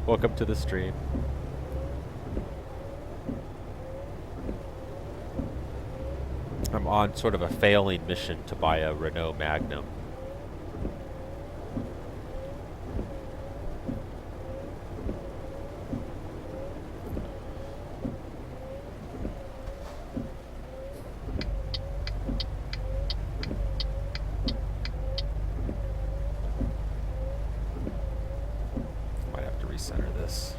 Welcome to the stream. I'm on sort of a failing mission to buy a Renault Magnum. Might have to recenter this.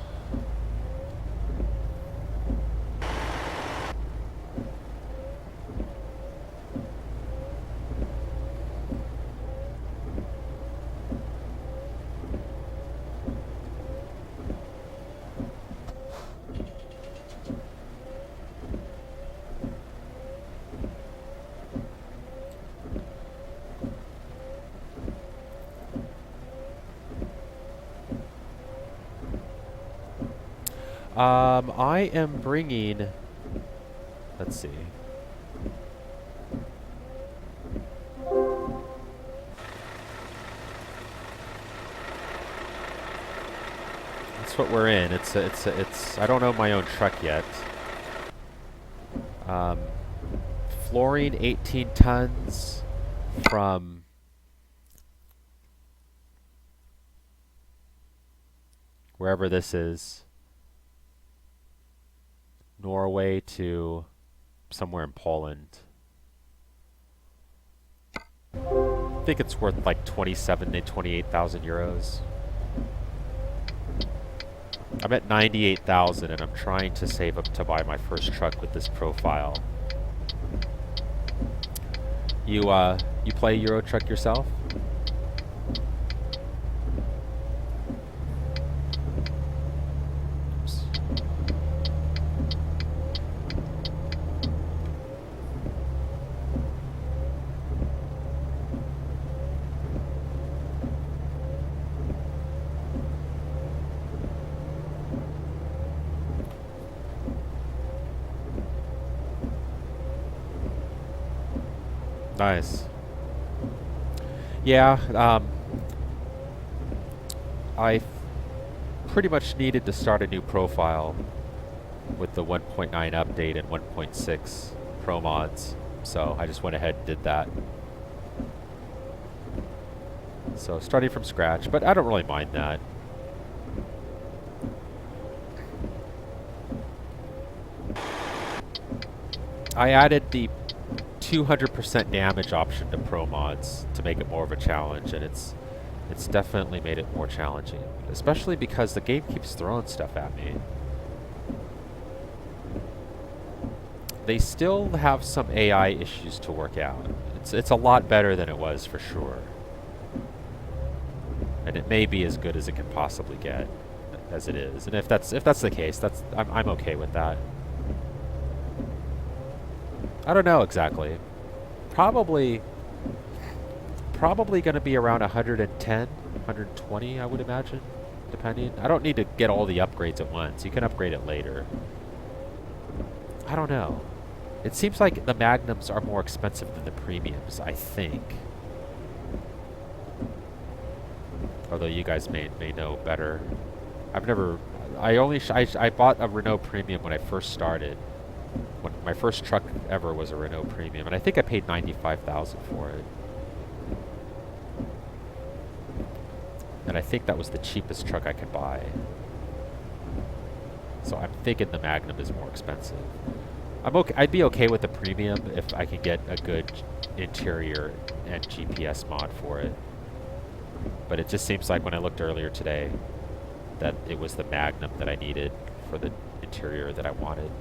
I am bringing, let's see. That's what we're in. It's I don't own my own truck yet. Fluorine 18 tons from wherever this is. Norway to somewhere in Poland. I think it's worth like 27 to 28,000 euros. I'm at 98,000 and I'm trying to save up to buy my first truck with this profile. You play Euro Truck yourself? Nice. Yeah, I pretty much needed to start a new profile with the 1.9 update and 1.6 PROMODS, so I just went ahead and did that. So starting from scratch, but I don't really mind that. I added the 200% damage option to PROMODS to make it more of a challenge, and it's definitely made it more challenging, especially because the game keeps throwing stuff at me. They still have some AI issues to work out. It's a lot better than it was for sure, and it may be as good as it can possibly get as it is. And if that's the case, I'm okay with that. I don't know exactly. Probably going to be around 110, 120, I would imagine, depending. I don't need to get all the upgrades at once. You can upgrade it later. I don't know. It seems like the Magnums are more expensive than the Premiums, I think. Although you guys may know better. I've never... I bought a Renault Premium when I first started. When my first truck ever was a Renault Premium, and I think I paid 95,000 for it. And I think that was the cheapest truck I could buy. So I'm thinking the Magnum is more expensive. I'd be okay with the Premium if I could get a good interior and GPS mod for it. But it just seems like when I looked earlier today that it was the Magnum that I needed for the interior that I wanted.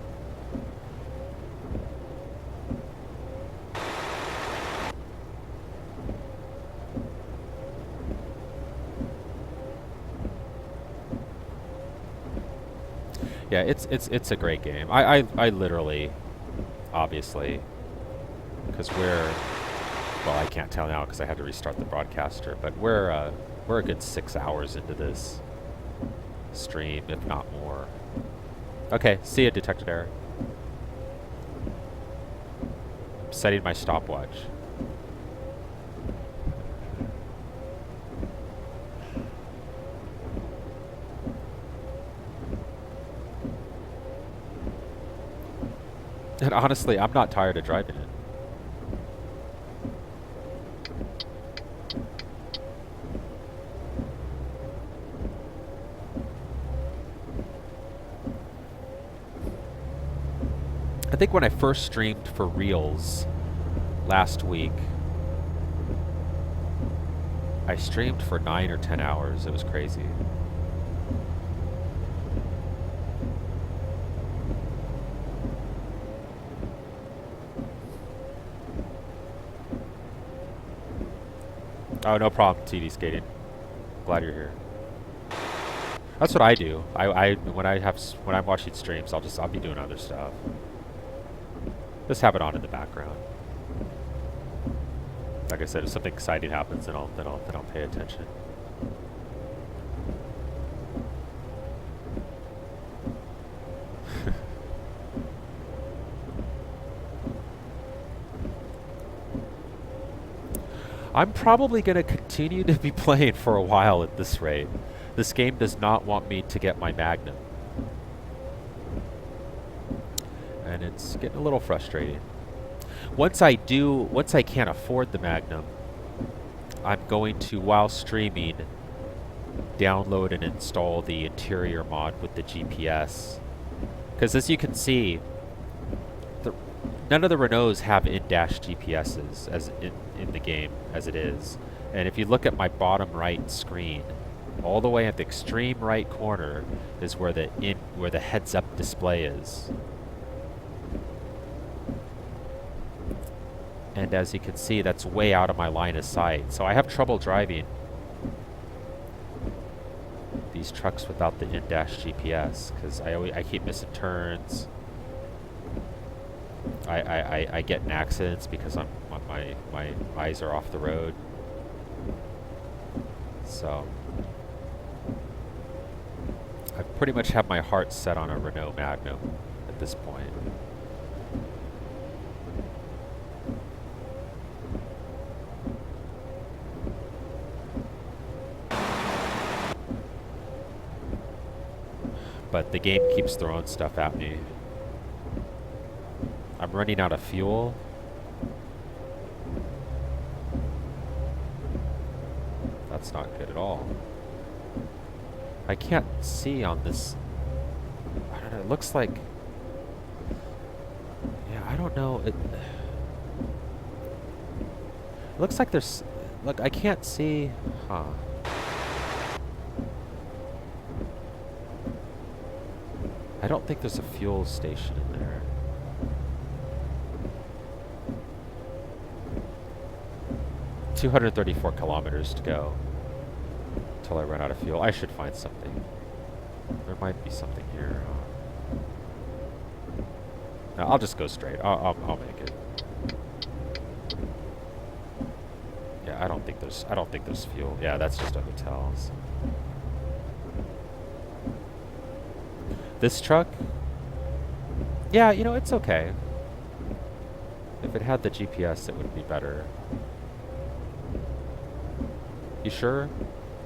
Yeah, it's a great game. I literally, obviously, because well, I can't tell now because I had to restart the broadcaster, but we're a good 6 hours into this stream, if not more. Okay, see ya, detected error. I'm setting my stopwatch. And honestly, I'm not tired of driving it. I think when I first streamed for reals last week, I streamed for 9 or 10 hours. It was crazy. Oh, no problem, TD skating. Glad you're here. That's what I do. When I'm watching streams, I'll be doing other stuff. Just have it on in the background. Like I said, if something exciting happens, then I'll pay attention. I'm probably going to continue to be playing for a while at this rate. This game does not want me to get my Magnum. And it's getting a little frustrating. Once I can't afford the Magnum, I'm going to, while streaming, download and install the interior mod with the GPS. Because as you can see, none of the Renaults have in-dash GPSs as in the game as it is. And if you look at my bottom right screen, all the way at the extreme right corner is where the heads-up display is. And as you can see, that's way out of my line of sight. So I have trouble driving these trucks without the in-dash GPS because I keep missing turns. I get in accidents because my eyes are off the road. So I pretty much have my heart set on a Renault Magnum at this point. But the game keeps throwing stuff at me. I'm running out of fuel. That's not good at all. I can't see on this. I don't know, it looks like... Yeah, I don't know. It looks like there's... Look, I can't see... Huh. I don't think there's a fuel station in there. $234 kilometers to go until I run out of fuel. I should find something. There might be something here. No, I'll just go straight. I'll make it. Yeah, I don't think there's fuel. Yeah, that's just a hotel. So. This truck? Yeah, you know, it's okay. If it had the GPS, it would be better. You sure?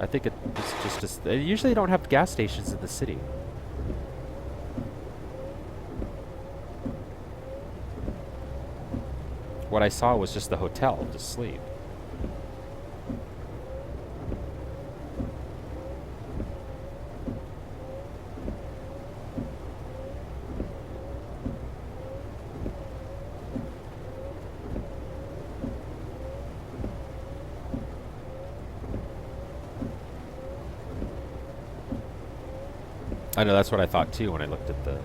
I think it's just they usually don't have gas stations in the city. What I saw was just the hotel to sleep. I know, that's what I thought too when I looked at the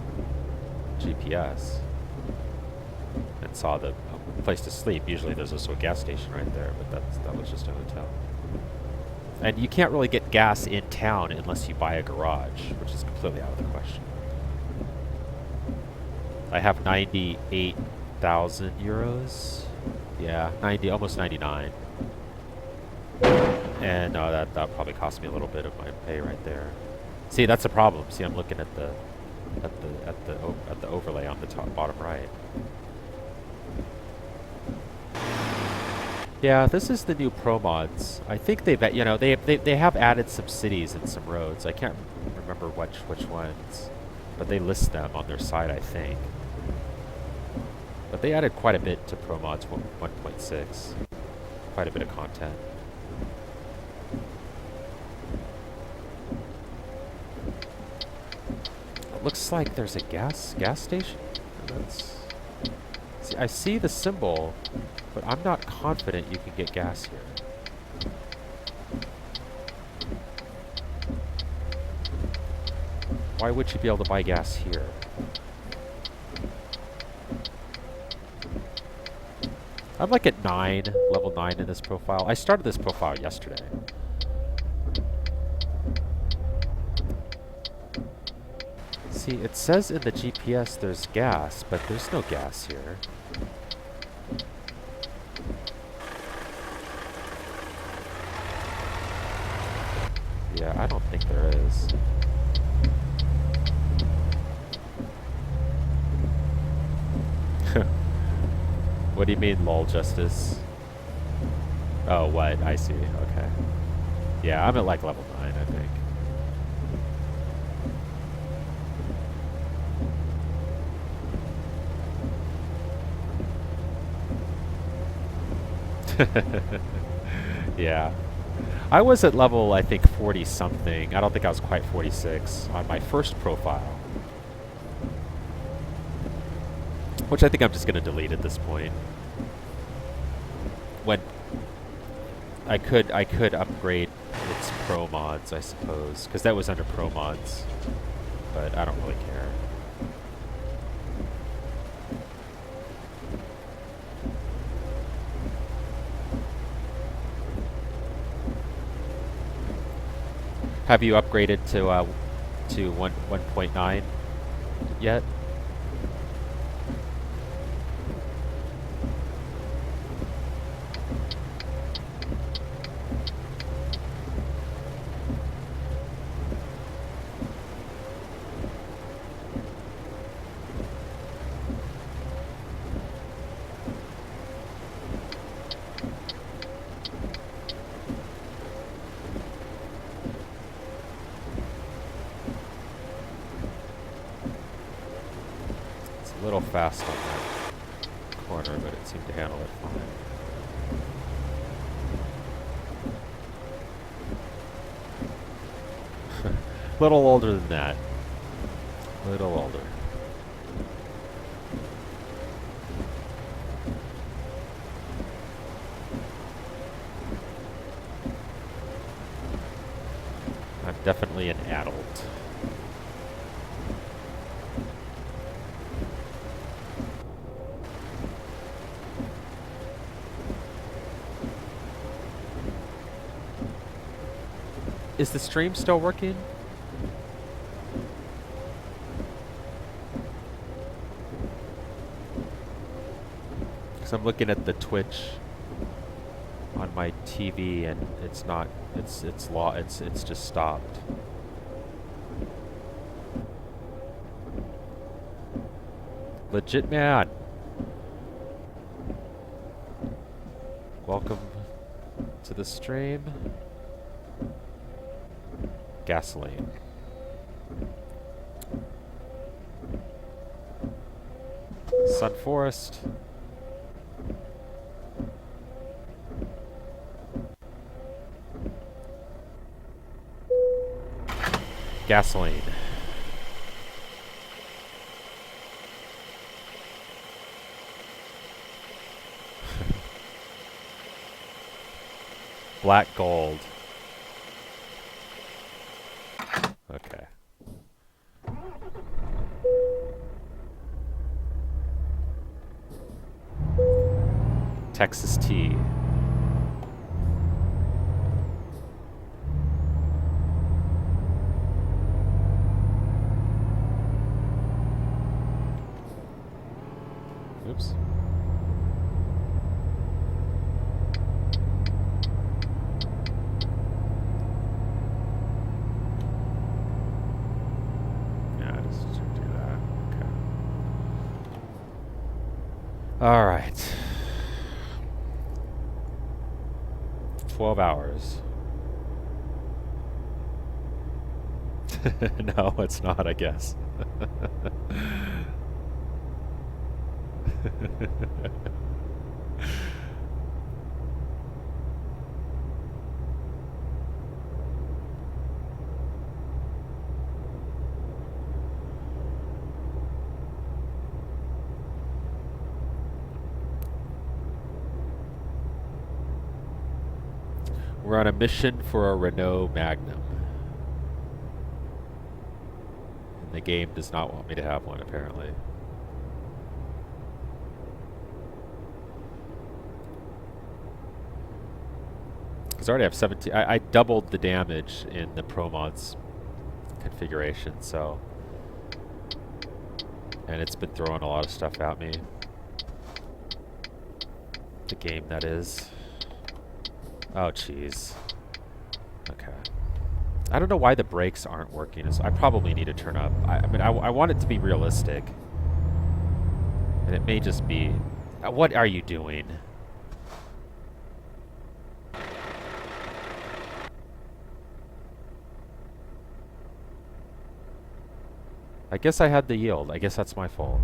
GPS and saw the place to sleep. Usually there's also a gas station right there, but that was just a hotel. And you can't really get gas in town unless you buy a garage, which is completely out of the question. I have 98,000 euros. Yeah, almost 99. And that probably cost me a little bit of my pay right there. See, that's a problem. See, I'm looking at the overlay on the top bottom right. Yeah, this is the new PROMODS. I think they have added some cities and some roads. I can't remember which ones, but they list them on their site, I think. But they added quite a bit to ProMods 1.6. Quite a bit of content. It looks like there's a gas station. That's... See, I see the symbol, but I'm not confident you can get gas here. Why would you be able to buy gas here? I'm like at 9, level 9 in this profile. I started this profile yesterday. See, it says in the GPS there's gas, but there's no gas here. Yeah, I don't think there is. What do you mean, lol, Justice? Oh, what? I see. Okay. Yeah, I'm at like level 9, I think. Yeah. I was at level, I think, 40 something. I don't think I was quite 46 on my first profile. Which I think I'm just going to delete at this point. When I could upgrade its PROMODS, I suppose, because that was under PROMODS. But I don't really care. Have you upgraded to 1.9 yet? A little fast on that corner, but it seemed to handle it fine. A little older than that. A little older. I'm definitely an adult. Is the stream still working? Because I'm looking at the Twitch on my TV and it's not. It's just stopped. Legit man. Welcome to the stream. Gasoline. Sun Forest. Gasoline. Black gold. Okay. Texas tea. Oops. Yeah, just do that. Okay. All right. 12 hours. No, it's not, I guess. We're on a mission for a Renault Magnum. And the game does not want me to have one, apparently. Because I already have 17. I doubled the damage in the PROMODS configuration, so. And it's been throwing a lot of stuff at me. The game, that is. Oh, jeez. Okay. I don't know why the brakes aren't working. I probably need to turn up. I mean, I want it to be realistic. And it may just be... what are you doing? I guess I had the yield. I guess that's my fault.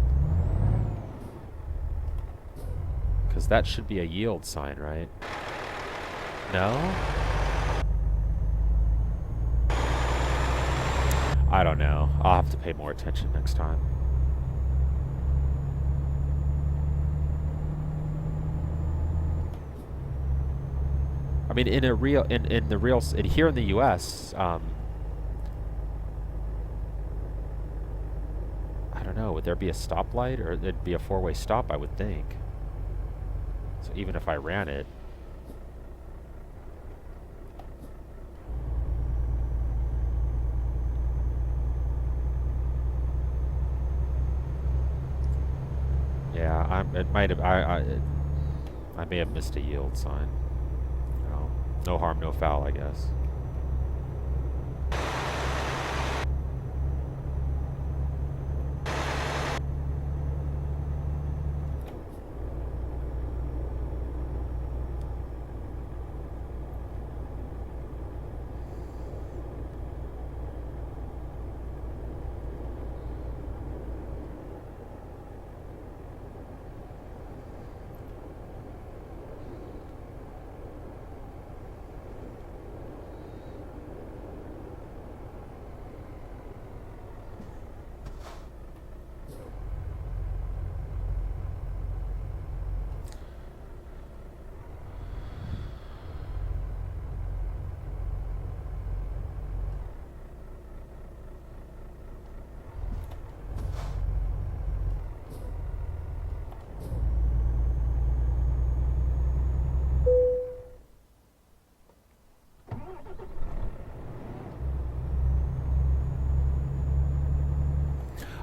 Because that should be a yield sign, right? No? I don't know. I'll have to pay more attention next time. I mean, in the real, here in the U.S., I don't know. Would there be a stoplight, or it'd be a four-way stop? I would think. So even if I ran it. Yeah, it might have. I may have missed a yield sign. No, no harm, no foul, I guess.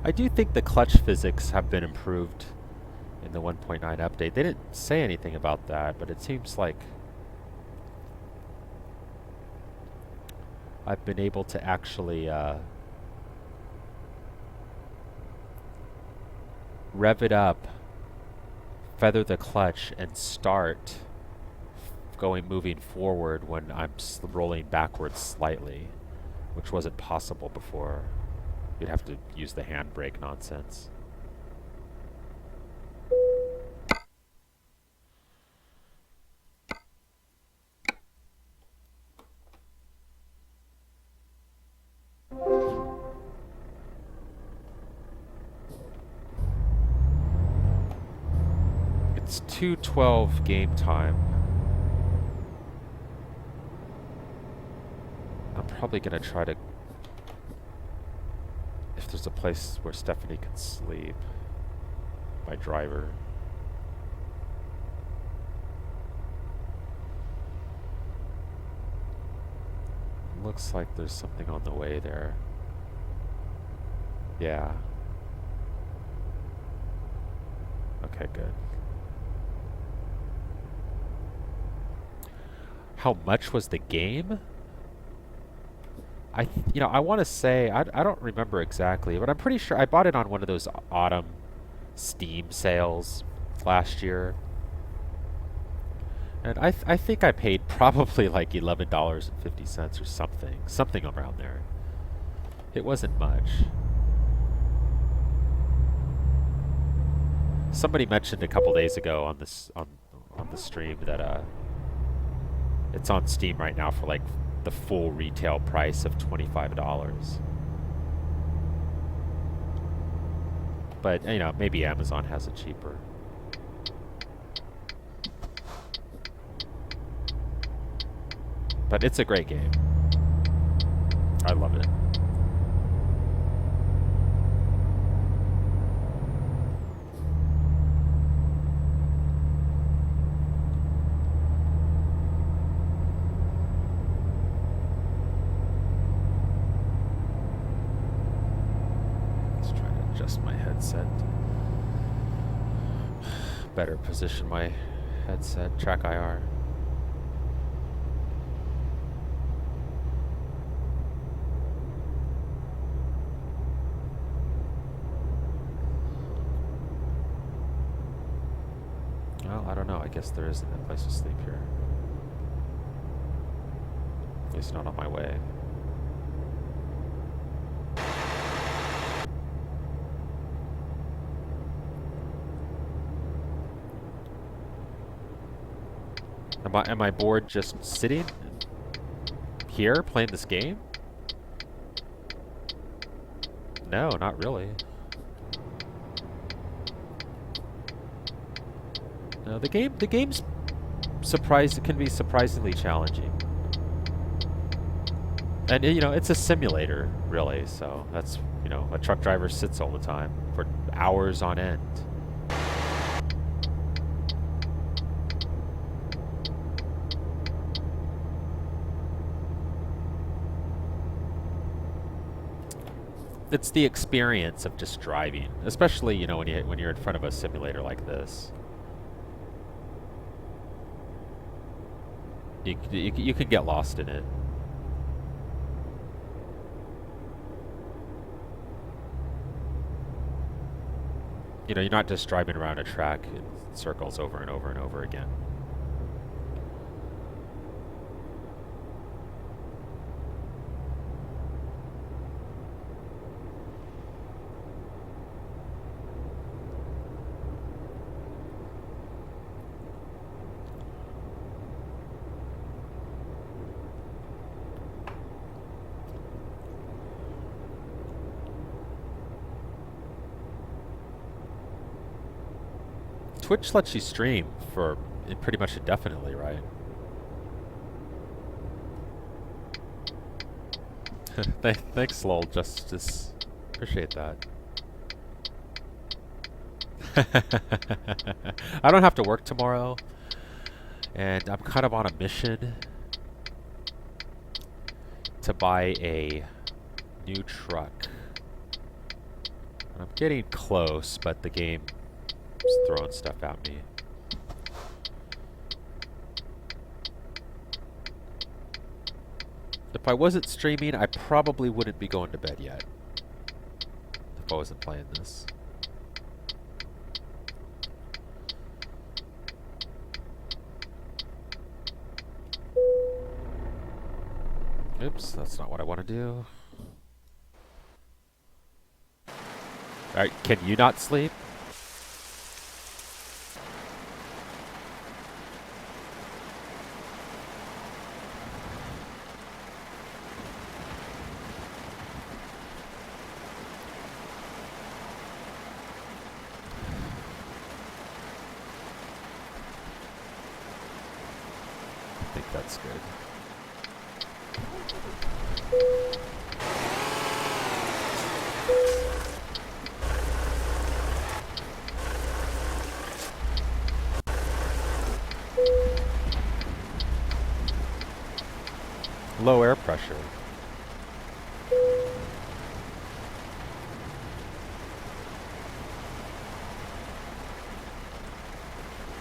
I do think the clutch physics have been improved in the 1.9 update. They didn't say anything about that, but it seems like I've been able to actually rev it up, feather the clutch, and start moving forward when I'm rolling backwards slightly, which wasn't possible before. You'd have to use the handbrake nonsense. It's 2:12 game time. I'm probably gonna try to... if there's a place where Stephanie can sleep. My driver. Looks like there's something on the way there. Yeah. Okay, good. How much was the game? I want to say, I don't remember exactly, but I'm pretty sure I bought it on one of those autumn Steam sales last year. And I think I paid probably like $11.50 or something around there. It wasn't much. Somebody mentioned a couple days ago on this on the stream that it's on Steam right now for like the full retail price of $25. But you know, maybe Amazon has it cheaper. But it's a great game. I love it. Let's try to adjust my headset. Better position my headset. TRACKIR. Well, I don't know. I guess there isn't a place to sleep here. At least not on my way. Am I bored just sitting here playing this game? No, not really. No, the game's it can be surprisingly challenging. And you know, it's a simulator, really, so that's, you know, a truck driver sits all the time for hours on end. It's the experience of just driving, especially, you know, when you're in front of a simulator like this. You can get lost in it. You know, you're not just driving around a track in circles over and over and over again. Twitch lets you stream for pretty much indefinitely, right? Thanks, lol, Justice. Appreciate that. I don't have to work tomorrow, and I'm kind of on a mission to buy a new truck. And I'm getting close, but the game is throwing stuff at me. If I wasn't streaming, I probably wouldn't be going to bed yet. If I wasn't playing this. Oops, that's not what I want to do. Alright, can you not sleep? I think that's good. Low air pressure.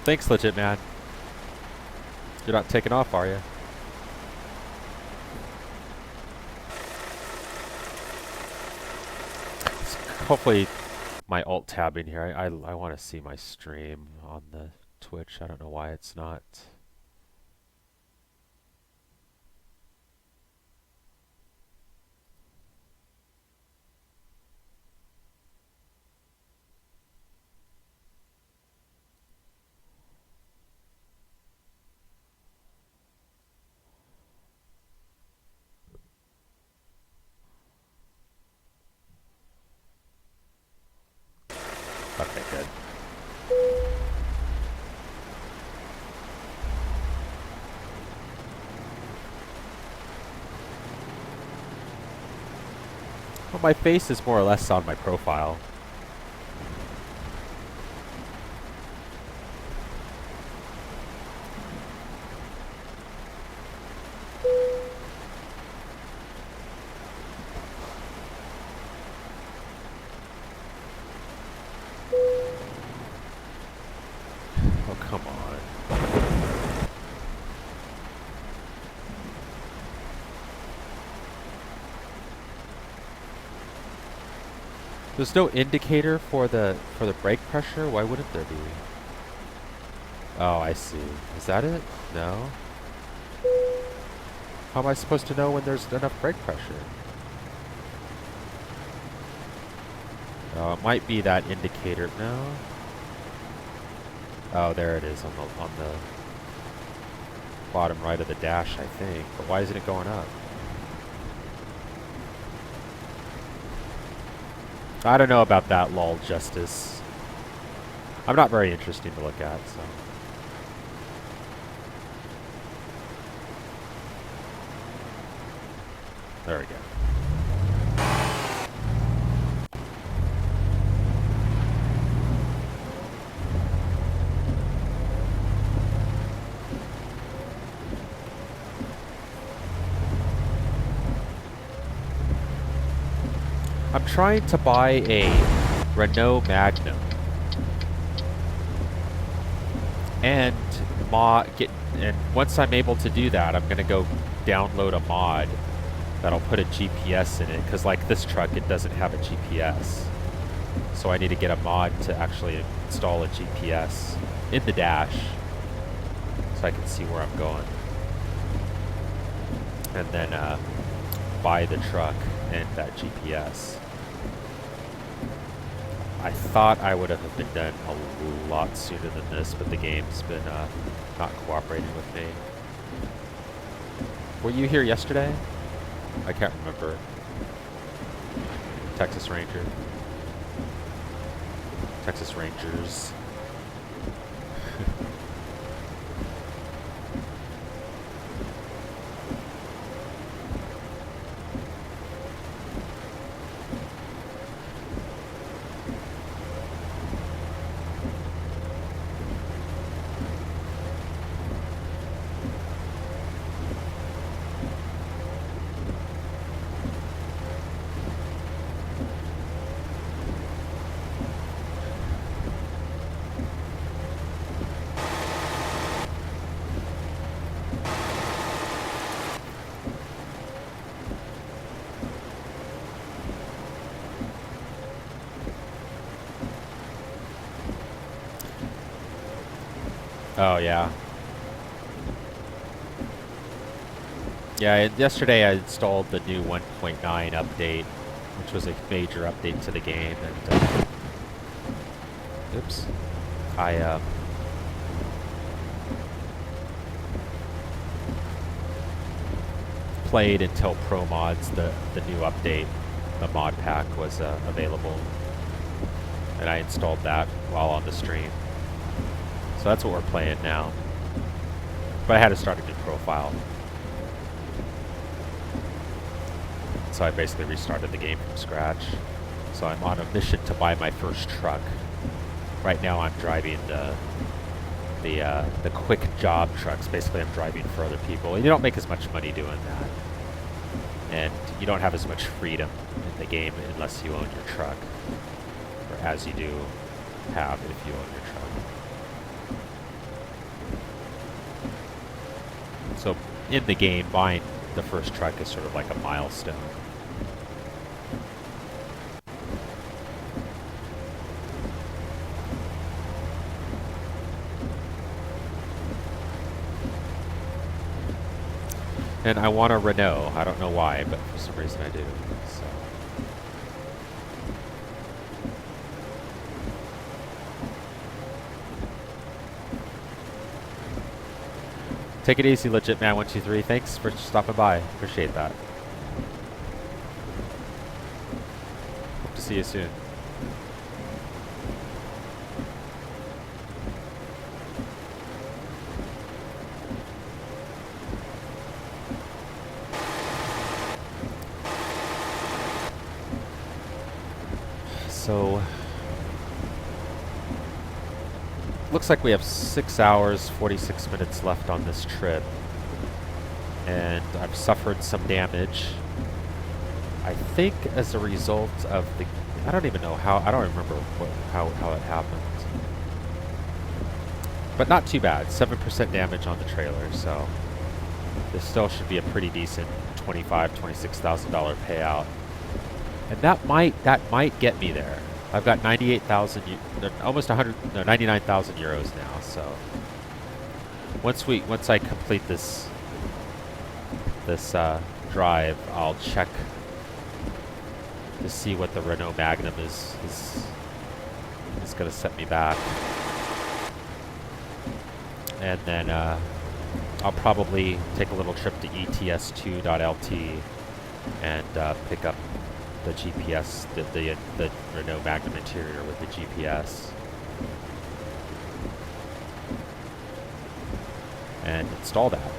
Thanks, legit man. You're not taking off, are you? Hopefully my alt tabbing here. I want to see my stream on the Twitch. I don't know why it's not. Okay, good. Well, my face is more or less on my profile. Oh, come on. There's no indicator for the brake pressure? Why wouldn't there be? Oh, I see. Is that it? No? How am I supposed to know when there's enough brake pressure? Oh, it might be that indicator. No? Oh, there it is on the bottom right of the dash, I think. But why isn't it going up? I don't know about that, lol, Justice. I'm not very interesting to look at, so. There we go. I'm trying to buy a Renault Magnum and once I'm able to do that, I'm gonna go download a mod that'll put a GPS in it, because like this truck, it doesn't have a GPS. So I need to get a mod to actually install a GPS in the dash so I can see where I'm going. And then buy the truck and that GPS. I thought I would have been done a lot sooner than this, but the game's been not cooperating with me. Were you here yesterday? I can't remember. Texas Ranger. Texas Rangers. Oh, yeah. Yeah, yesterday I installed the new 1.9 update, which was a major update to the game, and oops. I played until PROMODS, the new update, the mod pack was available, and I installed that while on the stream. So that's what we're playing now. But I had to start a new profile. So I basically restarted the game from scratch. So I'm on a mission to buy my first truck. Right now I'm driving the quick job trucks. Basically I'm driving for other people. And you don't make as much money doing that. And you don't have as much freedom in the game unless you own your truck. Or as you do have if you own your truck. So in the game, buying the first truck is sort of like a milestone. And I want a Renault. I don't know why, but for some reason I do. So. Take it easy, Legit Man 123. Thanks for stopping by. Appreciate that. Hope to see you soon. So, looks like we have 6 hours, 46 minutes left on this trip. And I've suffered some damage. I think as a result of the, I don't even know how, I don't remember how it happened. But not too bad, 7% damage on the trailer, so this still should be a pretty decent $25,000, $26,000 payout. And that might get me there. I've got 98,000, almost 99,000 euros now, so once I complete this drive, I'll check to see what the Renault Magnum is going to set me back. And then I'll probably take a little trip to ETS2.LT and pick up the GPS, the Renault Magnum interior with the GPS. And install that.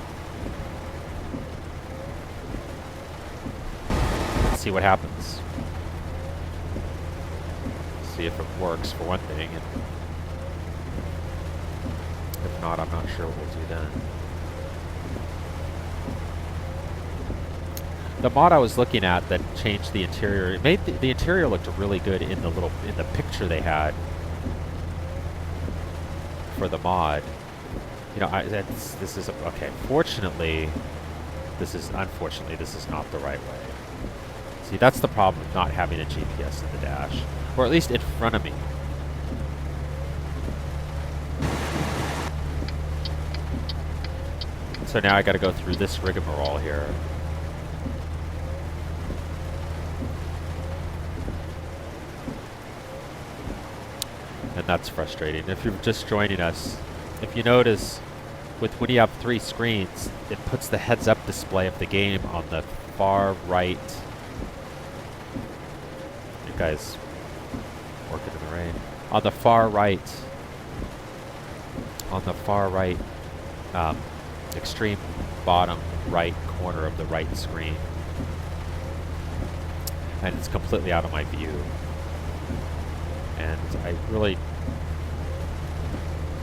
See what happens. See if it works for one thing, and if not, I'm not sure what we'll do then. The mod I was looking at that changed the interior, it made the interior looked really good in the picture they had for the mod. You know, okay. Unfortunately, this is not the right way. See, that's the problem with not having a GPS in the dash, or at least in front of me. So now I got to go through this rigmarole here. And that's frustrating. If you're just joining us, if you notice, when you have 3 screens, it puts the heads-up display of the game on the far right. You guys working in the rain. On the far right, extreme bottom right corner of the right screen. And it's completely out of my view. And I really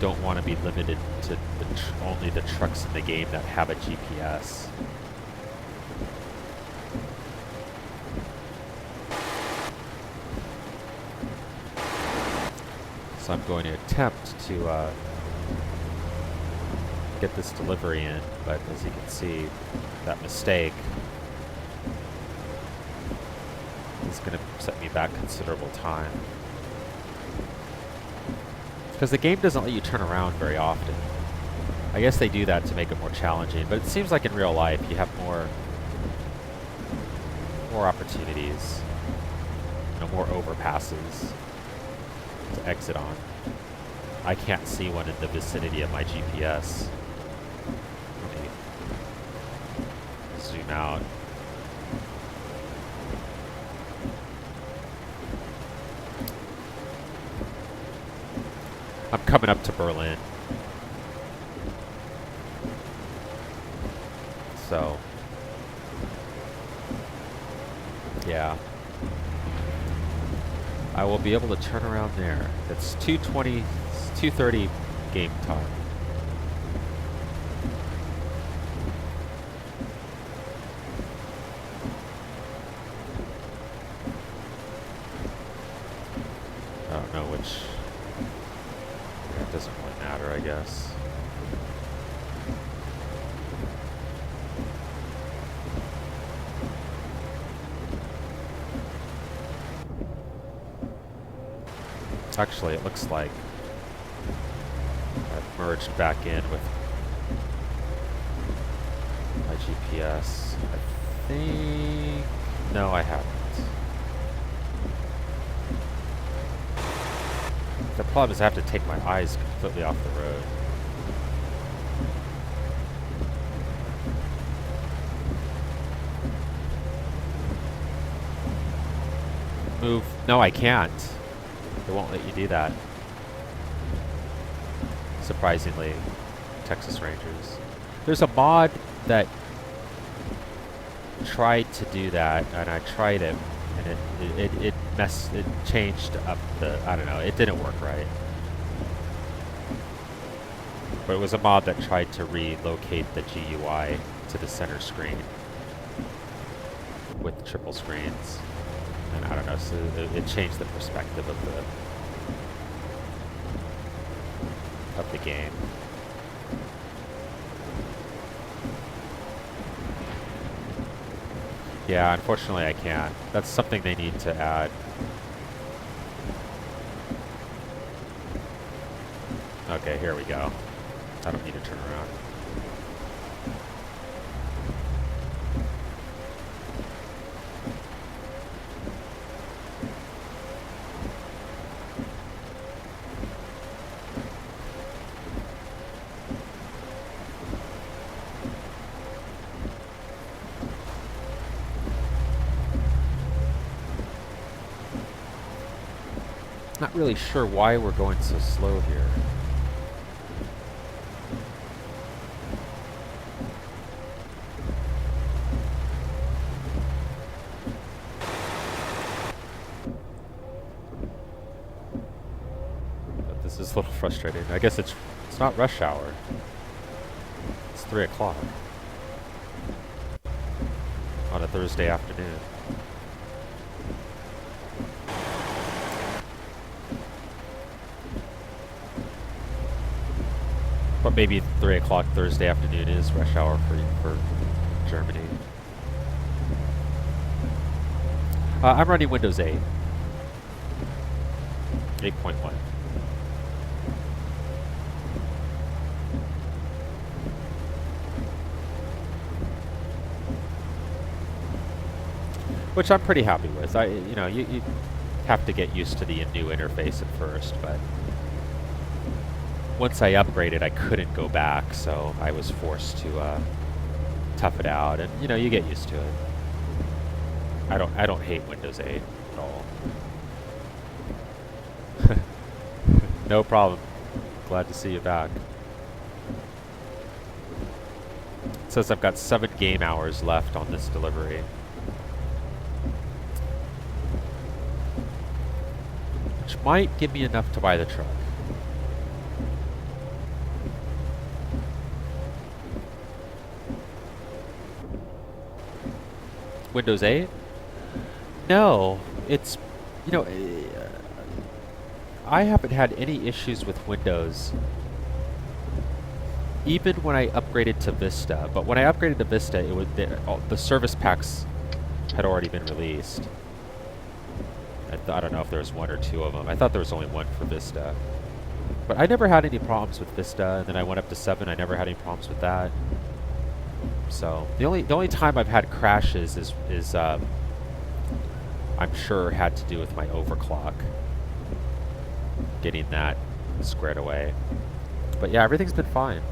don't want to be limited to only the trucks in the game that have a GPS. So I'm going to attempt to get this delivery in, but as you can see, that mistake is going to set me back considerable time. Because the game doesn't let you turn around very often. I guess they do that to make it more challenging, but it seems like in real life you have more opportunities, more overpasses to exit on. I can't see one in the vicinity of my GPS. Let me zoom out. I'm coming up to Berlin. So, yeah. I will be able to turn around there. It's 2:30 game time. I don't know which. It doesn't really matter, I guess. Actually, it looks like I've merged back in with my GPS. I think... No, I haven't. The problem is I have to take my eyes completely off the road. Move. No, I can't. It won't let you do that. Surprisingly, Texas Rangers. There's a mod that tried to do that, and I tried it, and it changed up the, I don't know, it didn't work right. But it was a mod that tried to relocate the GUI to the center screen with triple screens. And I don't know, so it changed the perspective of the game. Yeah, unfortunately I can't. That's something they need to add. Okay, here we go. I don't need to turn around. Not really sure why we're going so slow here. But this is a little frustrating. I guess it's not rush hour. It's 3 o'clock on a Thursday afternoon. But maybe 3 o'clock Thursday afternoon is rush hour for Germany. I'm running Windows 8. 8.1. Which I'm pretty happy with. You have to get used to the new interface at first, but once I upgraded, I couldn't go back, so I was forced to tough it out, and you get used to it. I don't hate Windows 8 at all. No problem. Glad to see you back. It says I've got 7 game hours left on this delivery. Which might give me enough to buy the truck. Windows 8? No, it's, I haven't had any issues with Windows, even when I upgraded to Vista. But when I upgraded to Vista, it was the service packs had already been released. I don't know if there was 1 or 2 of them. I thought there was only 1 for Vista. But I never had any problems with Vista, and then I went up to 7. I never had any problems with that. So the only time I've had crashes is I'm sure had to do with my overclock. Getting that squared away. But yeah, everything's been fine.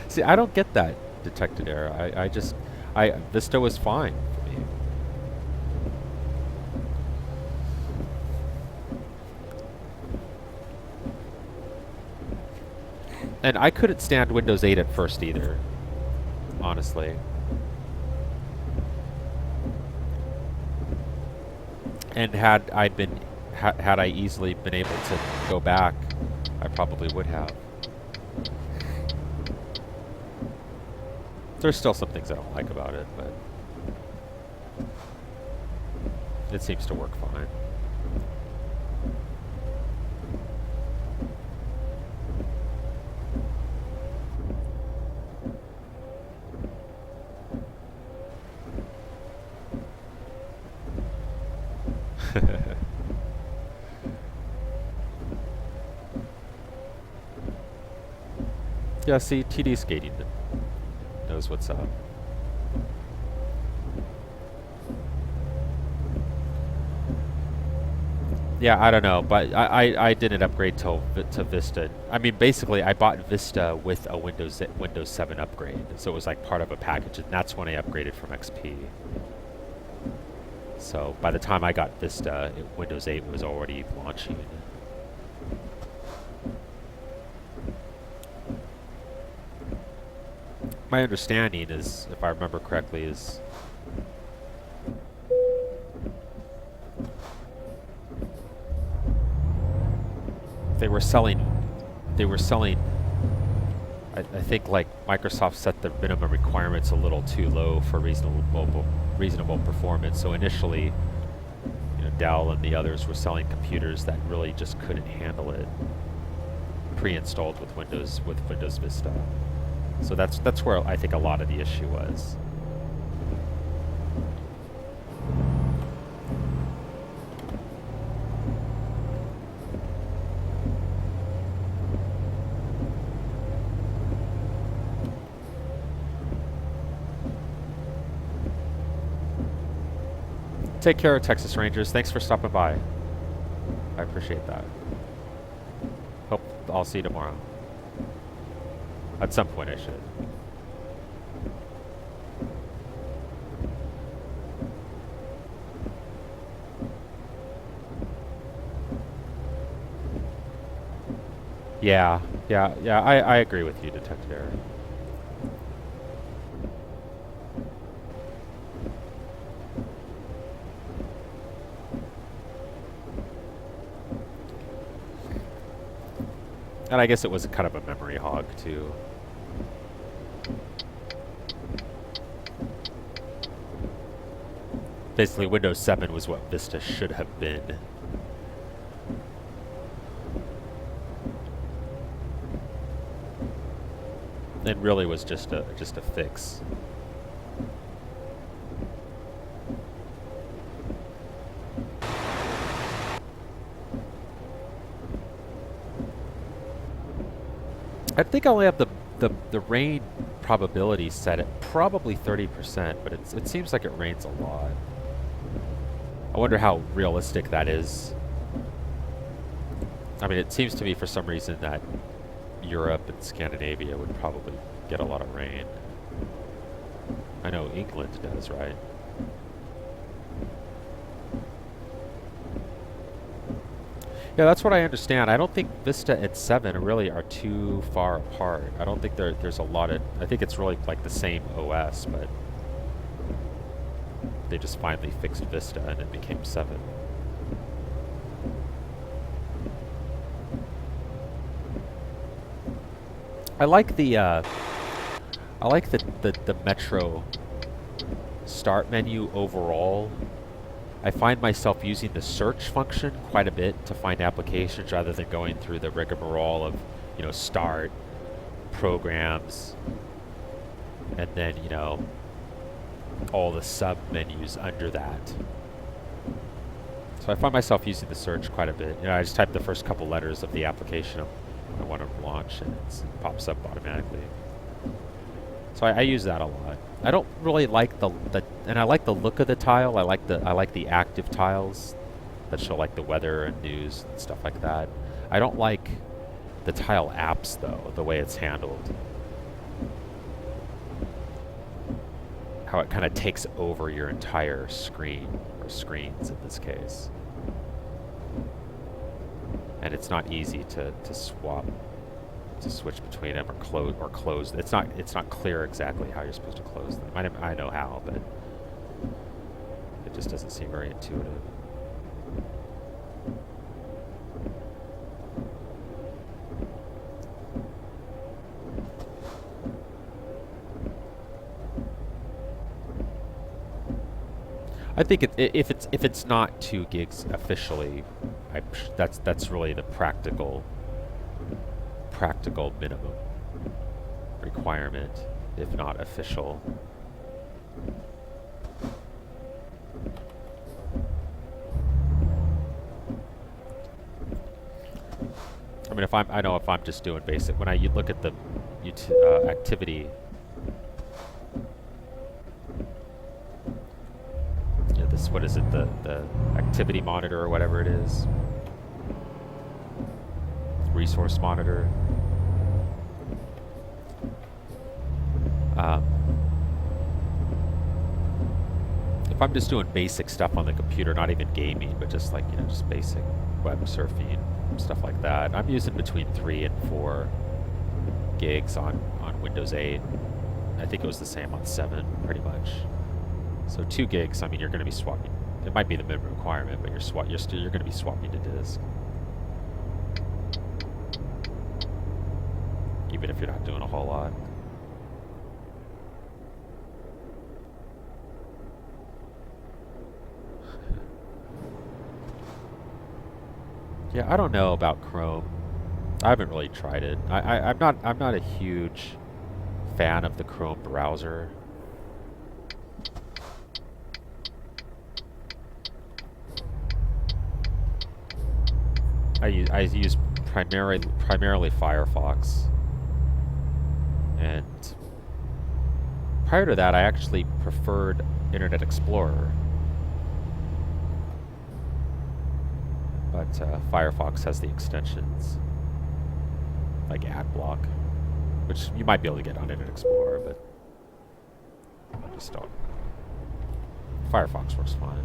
See, I don't get that detected error. Vista was fine for me. And I couldn't stand Windows 8 at first either, honestly. And had I easily been able to go back, I probably would have. There's still some things I don't like about it, but it seems to work fine. Yeah, see, TD skating knows what's up. Yeah, I don't know, but I didn't upgrade to Vista. I mean, basically, I bought Vista with a Windows 7 upgrade, so it was like part of a package, and that's when I upgraded from XP. So by the time I got Vista, Windows 8 was already launching. My understanding is, if I remember correctly, is they were selling, I think like Microsoft set the minimum requirements a little too low for reasonable performance. So initially, you know, Dell and the others were selling computers that really just couldn't handle it, pre-installed with Windows Vista. So that's where I think a lot of the issue was. Take care, Texas Rangers. Thanks for stopping by. I appreciate that. Hope I'll see you tomorrow. At some point, I should. Yeah, I agree with you, Detective Eric. And I guess it was kind of a memory hog, too. Basically, Windows 7 was what Vista should have been. It really was just a fix. I think I only have the rain probability set at probably 30%, but it seems like it rains a lot. I wonder how realistic that is. I mean, it seems to me for some reason that Europe and Scandinavia would probably get a lot of rain. I know England does, right? Yeah, that's what I understand. I don't think Vista and 7 really are too far apart. I don't think there's a lot of... I think it's really like the same OS, but they just finally fixed Vista and it became 7. I like the Metro start menu overall. I find myself using the search function quite a bit to find applications rather than going through the rigmarole of, you know, start, programs, and then, you know, all the sub menus under that. So I find myself using the search quite a bit. You know, I just type the first couple letters of the application I want to launch and it pops up automatically. So I use that a lot. I don't really like and I like the look of the tile. I like the active tiles that show like the weather and news and stuff like that. I don't like the tile apps though, the way it's handled. How it kind of takes over your entire screen, or screens in this case. And it's not easy to switch between them or close. It's not clear exactly how you're supposed to close them. I know how, but it just doesn't seem very intuitive. I think if it's not 2 gigs officially, that's really the practical minimum requirement, if not official. I mean, if I'm just doing basic, when you look at the activity, you know, what is it, the activity monitor or whatever it is, resource monitor. If I'm just doing basic stuff on the computer, not even gaming, but just like, you know, just basic web surfing, stuff like that, I'm using between 3 and 4 gigs on Windows 8. I think it was the same on 7, pretty much. So 2 gigs, I mean, you're going to be swapping. It might be the minimum requirement, but you're going to be swapping to disk. Even if you're not doing a whole lot. Yeah, I don't know about Chrome. I haven't really tried it. I'm not a huge fan of the Chrome browser. I use primarily Firefox, and prior to that, I actually preferred Internet Explorer. But Firefox has the extensions, like AdBlock, which you might be able to get on Internet Explorer, but I just don't. Firefox works fine.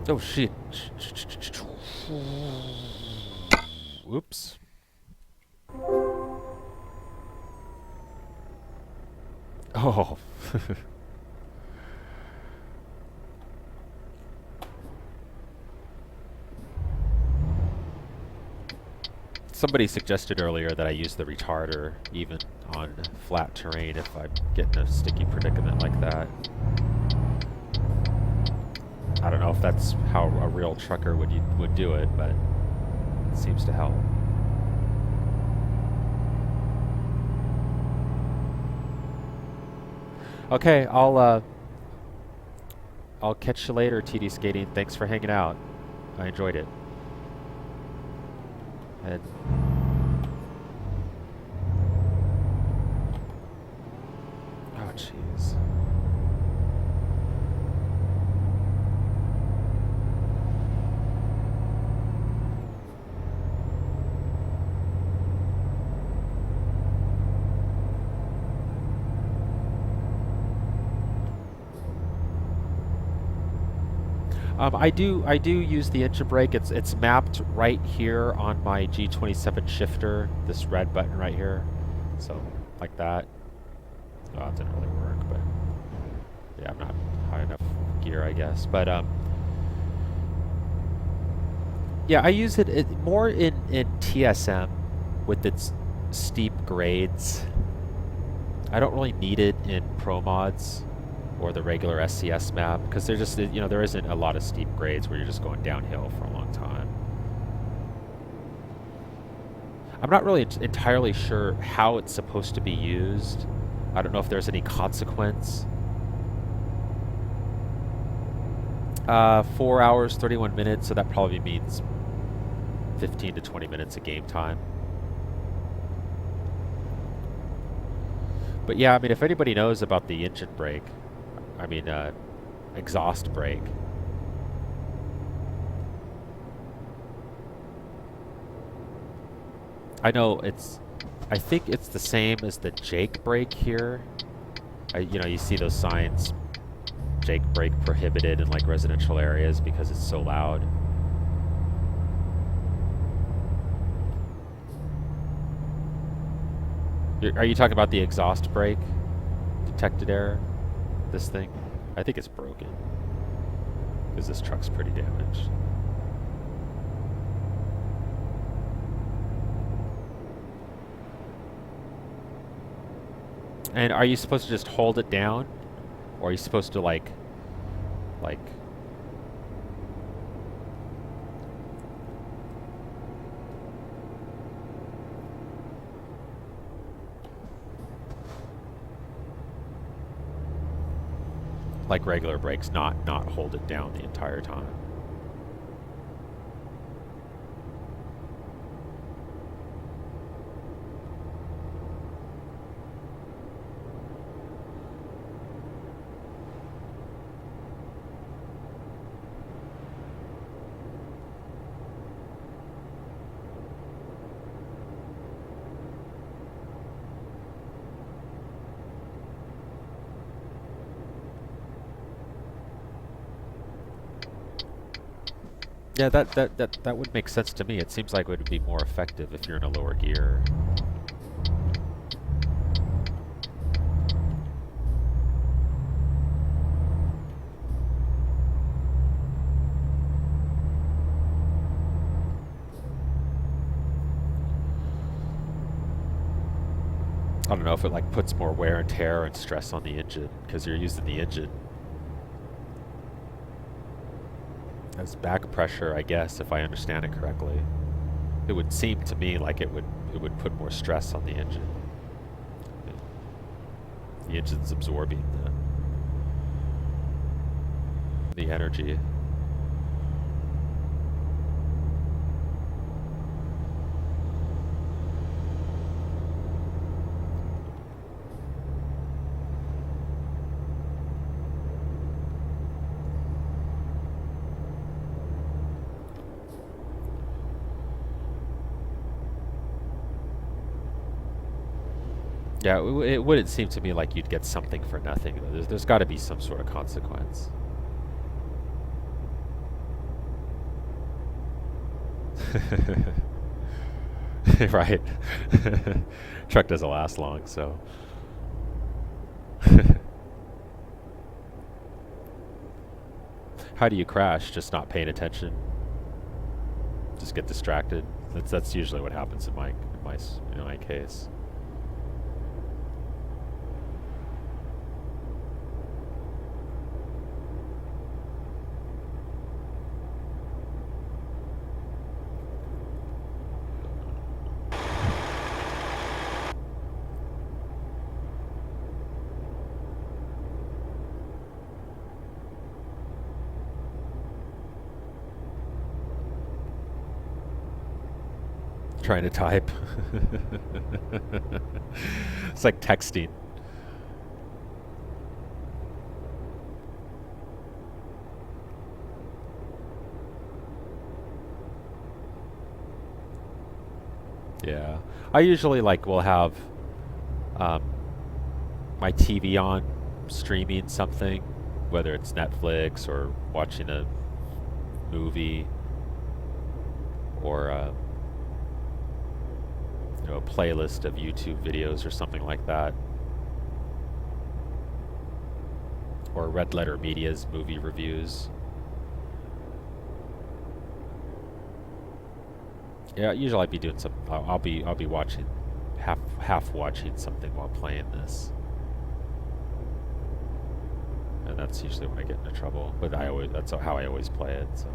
Oh shit. Whoops. Oh. Somebody suggested earlier that I use the retarder even on flat terrain if I get in a sticky predicament like that. I don't know if that's how a real trucker would do it, but it seems to help. Okay, I'll catch you later, TD Skating. Thanks for hanging out. I enjoyed it. And oh, jeez. I do use the engine brake. It's mapped right here on my G27 shifter. This red button right here, so like that. Oh, it didn't really work, but yeah, I'm not high enough gear, I guess. But yeah, I use it more in TSM with its steep grades. I don't really need it in PROMODS or the regular SCS map, because there just, you know, there isn't a lot of steep grades where you're just going downhill for a long time. I'm not really entirely sure how it's supposed to be used. I don't know if there's any consequence. 4 hours, 31 minutes, so that probably means 15 to 20 minutes of game time. But yeah, I mean, if anybody knows about the engine brake, I mean, exhaust brake. I know I think it's the same as the Jake brake here. You know, you see those signs, Jake brake prohibited in like residential areas because it's so loud. Are you talking about the exhaust brake? Detected error? This thing? I think it's broken, because this truck's pretty damaged. And are you supposed to just hold it down? Or are you supposed to like like regular brakes, not hold it down the entire time. Yeah, that would make sense to me. It seems like it would be more effective if you're in a lower gear. I don't know if it like puts more wear and tear and stress on the engine because you're using the engine as back pressure, I guess, if I understand it correctly. It would seem to me like it would put more stress on the engine. The engine's absorbing the energy. Yeah, it wouldn't seem to me like you'd get something for nothing. There's got to be some sort of consequence. Right. Truck doesn't last long, so. How do you crash? Just not paying attention? Just get distracted? That's usually what happens in my case. Trying to type. It's like texting. Yeah. I usually will have my TV on, streaming something, whether it's Netflix or watching a movie or a playlist of YouTube videos or something like that. Or Red Letter Media's movie reviews. Yeah, usually I'd be doing some. I'll be watching, half watching something while playing this, and that's usually when I get into trouble. But that's how I always play it. So.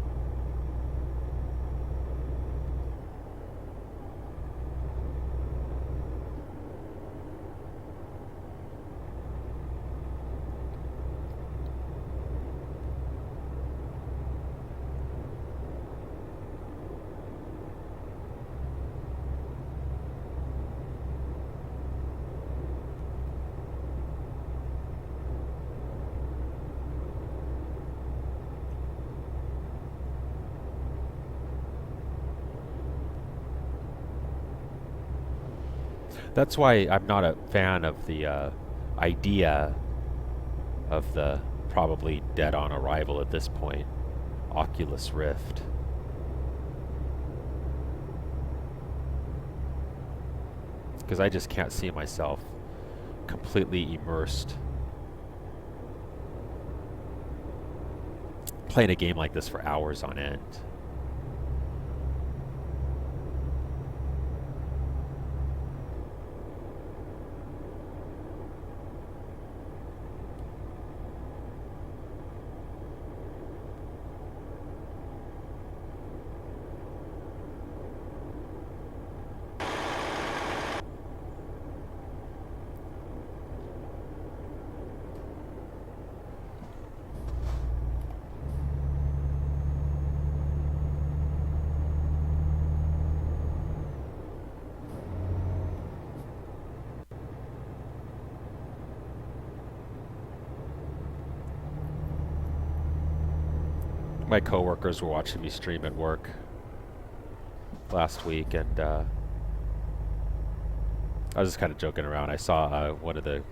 That's why I'm not a fan of the idea of the probably dead on arrival at this point, Oculus Rift. Because I just can't see myself completely immersed playing a game like this for hours on end. my coworkers were watching me stream at work last week, and I was just kind of joking around. I saw one of the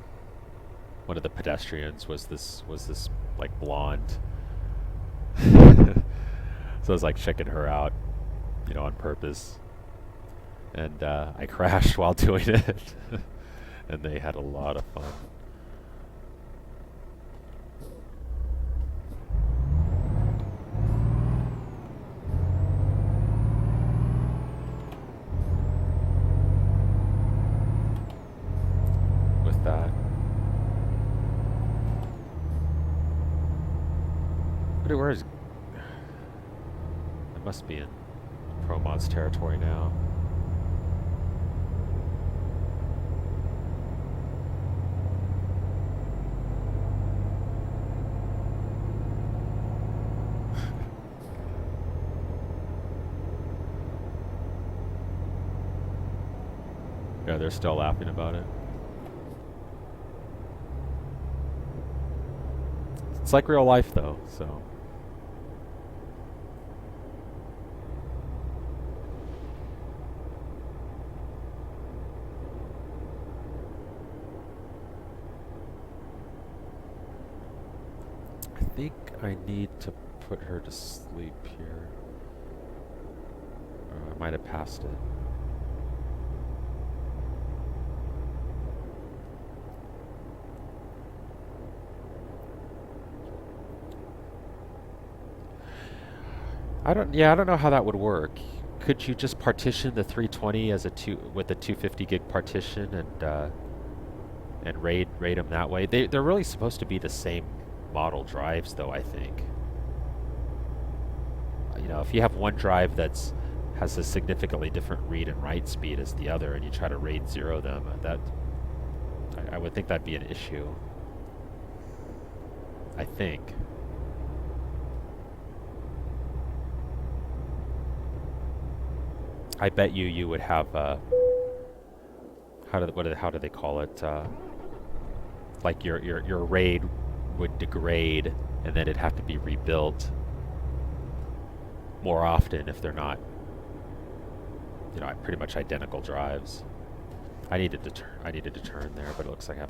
pedestrians was this like blonde, so I was like checking her out, you know, on purpose, and I crashed while doing it, and they had a lot of fun. With that. Where is... It must be in PROMODS territory now. Yeah, they're still laughing about it. It's like real life, though, so... I think I need to put her to sleep here. I might have passed it. I don't know how that would work. Could you just partition the 320 as with a 250 gig partition and raid them that way? They're really supposed to be the same model drives, though, I think. You know, if you have one drive has a significantly different read and write speed as the other, and you try to RAID 0 them, I would think that'd be an issue. I think. I bet you would have how do they call it? Like your RAID would degrade, and then it'd have to be rebuilt more often if they're not, you know, pretty much identical drives. I needed to turn there, but it looks like I have